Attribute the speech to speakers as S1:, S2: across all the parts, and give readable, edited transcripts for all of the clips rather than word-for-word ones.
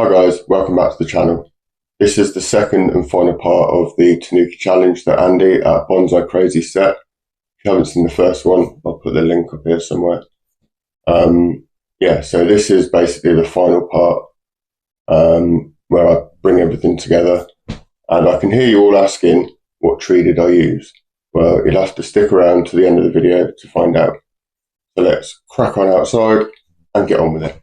S1: Hi guys, welcome back to the channel. This is the second and final part of the Tanuki challenge that Andy at Bonsai Crazy set. If you haven't seen the first one, I'll put the link up here somewhere. So this is basically the final part where I bring everything together. And I can hear you all asking, what tree did I use? Well, you'll have to stick around to the end of the video to find out. So let's crack on outside and get on with it.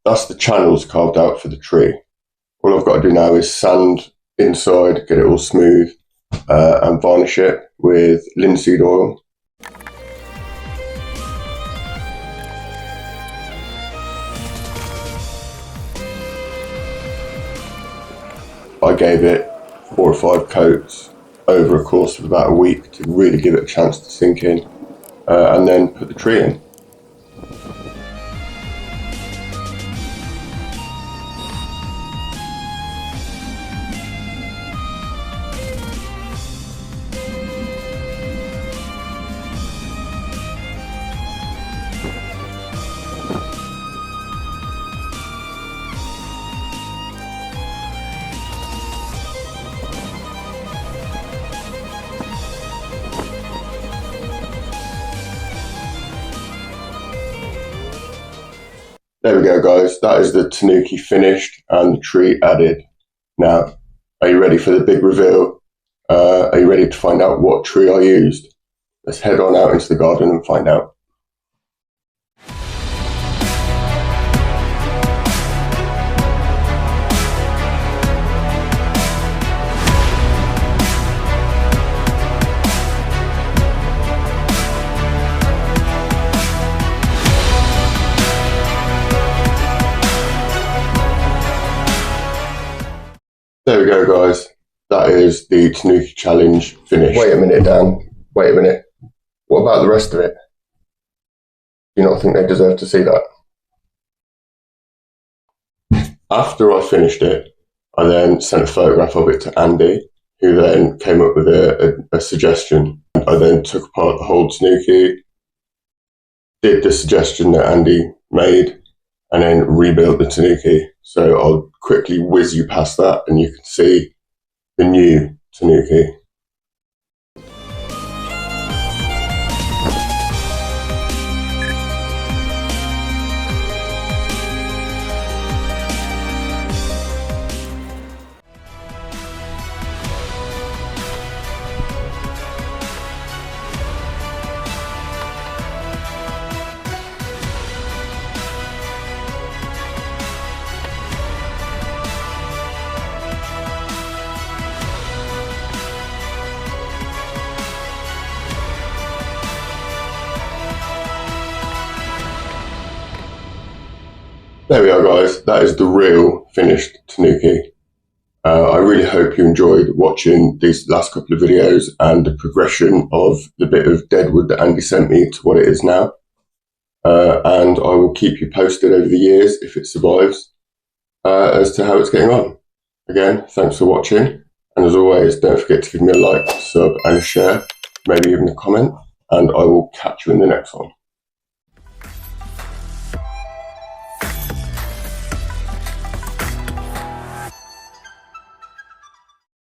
S1: That's the channels carved out for the tree. All I've got to do now is sand inside, get it all smooth, and varnish it with linseed oil. I gave it 4 or 5 coats over a course of about a week to really give it a chance to sink in, and then put the tree in. There we go guys, that is the Tanuki finished and the tree added. Now, are you ready for the big reveal? Are you ready to find out what tree I used? Let's head on out into the garden and find out. There we go guys, that is the Tanuki challenge finished. Wait a minute Dan, wait a minute. What about the rest of it? Do you not think they deserve to see that? After I finished it, I then sent a photograph of it to Andy, who then came up with a suggestion. I then took apart the whole Tanuki, did the suggestion that Andy made, and then rebuilt the Tanuki. So I'll quickly whiz you past that and you can see the new Tanuki. There we are guys, that is the real finished Tanuki. I really hope you enjoyed watching these last couple of videos and the progression of the bit of dead wood that Andy sent me to what it is now. And I will keep you posted over the years, if it survives, as to how it's getting on. Again, thanks for watching, and as always, don't forget to give me a like, sub and a share, maybe even a comment, and I will catch you in the next one.